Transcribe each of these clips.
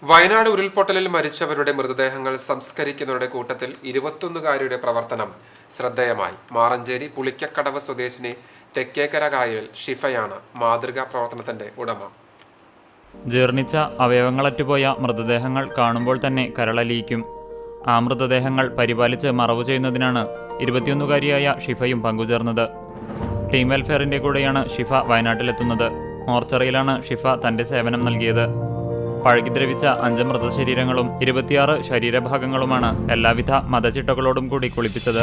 വയനാട് ഉരുൾപൊട്ടലിൽ മരിച്ചവരുടെ മൃതദേഹങ്ങൾ സംസ്കരിക്കുന്നവരുടെ കൂട്ടത്തിൽ 21-കാരിയുടെ പ്രവർത്തനം ശ്രദ്ധേയമായി. മാറഞ്ചേരി പുളിക്കക്കടവ് സ്വദേശിനി തെക്കേക്കര കായൽ ഷിഫയാണ് മാതൃകാ പ്രവർത്തനത്തിന്റെ ഉടമ. ജീർണിച്ച അവയവങ്ങളറ്റുപോയ മൃതദേഹങ്ങൾ കാണുമ്പോൾ തന്നെ കരളലിയിക്കും. ആ മൃതദേഹങ്ങൾ പരിപാലിച്ച് മറവു ചെയ്യുന്നതിനാണ് 21-കാരിയായ ഷിഫയും പങ്കുചേർന്നത്. ടീം വെൽഫെയറിന്റെ കൂടെയാണ് ഷിഫ വയനാട്ടിലെത്തുന്നത്. മോർച്ചറിയിലാണ് ഷിഫ തന്റെ സേവനം നൽകിയത്. പഴകിദ്രവിച്ച 5 മൃതശരീരങ്ങളും 26 ശരീരഭാഗങ്ങളുമാണ് എല്ലാവിധ മതചിട്ടകളോടും കൂടി കുളിപ്പിച്ചത്.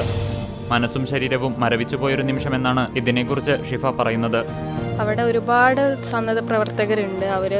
മനസ്സും ശരീരവും മരവിച്ചുപോയൊരു നിമിഷമെന്നാണ് ഇതിനെക്കുറിച്ച് ഷിഫ പറയുന്നത്. അവിടെ ഒരുപാട് സന്നദ്ധ പ്രവർത്തകരുണ്ട്. അവർ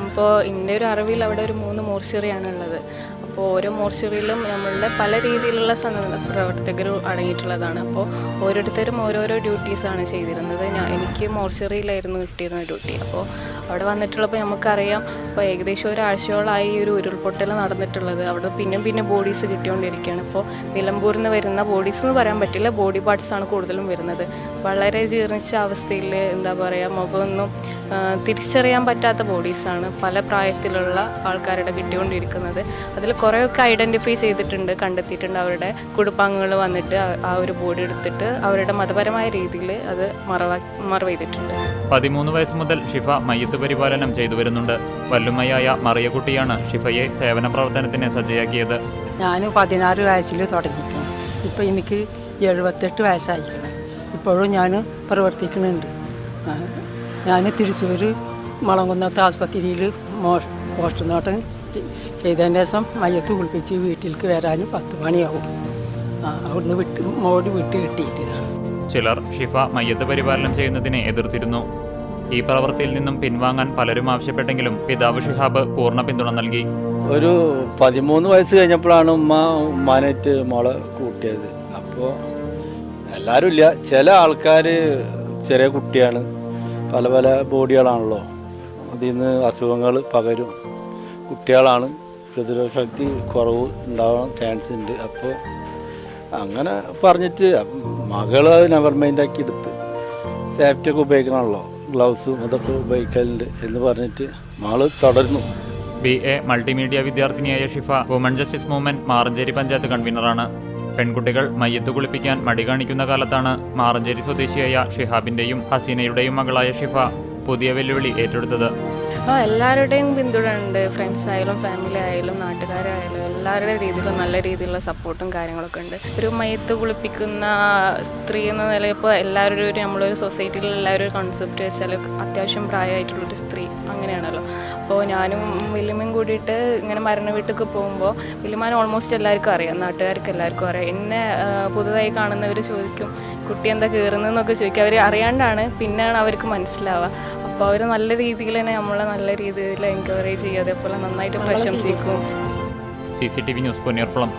ഇപ്പോൾ എൻ്റെ ഒരു അറിവിൽ അവിടെ ഒരു 3 മോർച്ചറിയാണുള്ളത്. അപ്പോൾ ഓരോ മോർച്ചറിയിലും നമ്മളുടെ പല രീതിയിലുള്ള സന്നദ്ധ പ്രവർത്തകർ അടങ്ങിയിട്ടുള്ളതാണ്. അപ്പോൾ ഓരോരുത്തരും ഓരോരോ ഡ്യൂട്ടീസാണ് ചെയ്തിരുന്നത്. എനിക്ക് മോർച്ചറിയിലായിരുന്നു കിട്ടിയിരുന്ന ഡ്യൂട്ടി. അപ്പോൾ അവിടെ വന്നിട്ടുള്ളപ്പോൾ നമുക്കറിയാം, ഇപ്പോൾ ഏകദേശം ഒരാഴ്ചയോളായി ഒരു ഉരുൾപൊട്ടൽ നടന്നിട്ടുള്ളത്. അവിടെ പിന്നെ ബോഡീസ് കിട്ടിക്കൊണ്ടിരിക്കുകയാണ്. ഇപ്പോൾ നിലമ്പൂരിൽ നിന്ന് വരുന്ന ബോഡീസ് എന്ന് പറയാൻ പറ്റില്ല, ബോഡി പാർട്സാണ് കൂടുതലും വരുന്നത്. വളരെ ജീർണിച്ച അവസ്ഥയിൽ എന്താ പറയുക, മുഖമൊന്നും തിരിച്ചറിയാൻ പറ്റാത്ത ബോഡീസാണ് പല പ്രായത്തിലുള്ള ആൾക്കാരുടെ കിട്ടിക്കൊണ്ടിരിക്കുന്നത്. അതിൽ കുറേയൊക്കെ ഐഡൻറ്റിഫൈ ചെയ്തിട്ടുണ്ട്, കണ്ടെത്തിയിട്ടുണ്ട്. അവരുടെ കുടുംബാംഗങ്ങൾ വന്നിട്ട് ആ ഒരു ബോഡി എടുത്തിട്ട് അവരുടെ മതപരമായ രീതിയിൽ അത് മറവ് ചെയ്തിട്ടുണ്ട്. 13 വയസ്സ് മുതൽ ഷിഫ മയ്യത്ത് പരിപാലനം ചെയ്തു വരുന്നുണ്ട്. വല്ലുമ്മയായ മറിയക്കുട്ടിയാണ് ഷിഫയെ സേവന പ്രവർത്തനത്തിന് സജ്ജയാക്കിയത്. ഞാൻ 16 വയസ്സിൽ തുടങ്ങിയിട്ടു. ഇപ്പോൾ എനിക്ക് 78 വയസ്സായിരിക്കണം. ഇപ്പോഴും ഞാൻ പ്രവർത്തിക്കുന്നുണ്ട്. ഞാൻ തൃശ്ശൂർ മുളങ്കുന്നത്ത് ആസ്പത്രിയിൽ പോസ്റ്റ്മോർട്ടം ചെയ്തതിന് ശേഷം മയ്യത്ത് കുളിപ്പിച്ച് വീട്ടിലേക്ക് വരാൻ 10 മണിയാവും. അവിടുന്ന് മോടി വിട്ട് കിട്ടിയിട്ട്. ചിലർ ഷിഫ മയ്യത്ത് പരിപാലനം ചെയ്യുന്നതിനെ എതിർത്തിരുന്നു. ഈ പ്രവൃത്തിയിൽ നിന്നും പിൻവാങ്ങാൻ പലരും ആവശ്യപ്പെട്ടെങ്കിലും പിതാവ് ഷിഹാബ് പൂർണ്ണ പിന്തുണ നൽകി. ഒരു 13 വയസ്സ് കഴിഞ്ഞപ്പോഴാണ് ഉമ്മാനായിട്ട് മോളെ കൂട്ടിയത്. അപ്പോൾ എല്ലാവരും ഇല്ല, ചില ആൾക്കാർ ചെറിയ കുട്ടിയാണ്, പല പല ബോഡികളാണല്ലോ, അതിൽ നിന്ന് അസുഖങ്ങൾ പകരും. കുട്ടികളാണ്, പ്രതിരോധ ശക്തി കുറവ് ഉണ്ടാവാൻ ചാൻസ് ഉണ്ട്. അപ്പോൾ അങ്ങനെ പറഞ്ഞിട്ട് മകള് നെവർ മൈൻഡാക്കി എടുത്ത് സേഫ്റ്റിയൊക്കെ ഉപയോഗിക്കണമല്ലോ, ഗ്ലൗസും അതൊക്കെ ഉപയോഗിക്കലുണ്ട് എന്ന് പറഞ്ഞിട്ട് മകള് തുടരുന്നു. BA മൾട്ടിമീഡിയ വിദ്യാർത്ഥിനിയായ Shifa woman justice movement Maranchery panchayat കൺവീനറാണ്. പെൺകുട്ടികൾ മയ്യത്ത് കുളിപ്പിക്കാൻ മടി കാണിക്കുന്ന കാലത്താണ് മാറഞ്ചേരി സ്വദേശിയായ ഷിഹാബിന്റെയും ഹസീനയുടെയും മകളായ ഷിഫ പുതിയ വെല്ലുവിളി ഏറ്റെടുത്തത്. എല്ലാവരുടെയും പിന്തുണ ഉണ്ട്. ഫ്രണ്ട്സ് ആയാലും ഫാമിലി ആയാലും നാട്ടുകാരായാലും എല്ലാവരുടെ രീതിയിലും നല്ല രീതിയിലുള്ള സപ്പോർട്ടും കാര്യങ്ങളൊക്കെ ഉണ്ട്. ഒരു മയ്യത്ത് കുളിപ്പിക്കുന്ന സ്ത്രീ എന്ന നിലയിൽ ഇപ്പോൾ എല്ലാവരും നമ്മളൊരു സൊസൈറ്റിയിൽ എല്ലാവരും ഒരു കോൺസെപ്റ്റ് വെച്ചാൽ അത്യാവശ്യം പ്രായമായിട്ടുള്ളൊരു സ്ത്രീ അങ്ങനെയാണല്ലോ. അപ്പോൾ ഞാനും വല്യമ്മയും കൂടിയിട്ട് ഇങ്ങനെ മരണ വീട്ടിലേക്ക് പോകുമ്പോൾ വല്യമ്മാനെ ഓൾമോസ്റ്റ് എല്ലാവർക്കും അറിയാം, നാട്ടുകാർക്ക് എല്ലാവർക്കും അറിയാം. എന്നെ പുതുതായി കാണുന്നവർ ചോദിക്കും, കുട്ടി എന്താ കയറുന്നതെന്നൊക്കെ ചോദിക്കും. അവർ അറിയാണ്ടാണ്, പിന്നെയാണ് അവർക്ക് മനസ്സിലാവുക. അപ്പോൾ അവർ നല്ല രീതിയിൽ തന്നെ നമ്മളെ നല്ല രീതിയിൽ എൻകറേജ് ചെയ്യും, അതേപോലെ നന്നായിട്ട് പ്രശംസിക്കും. CCTV news പൊന്നിയർക്കുളം.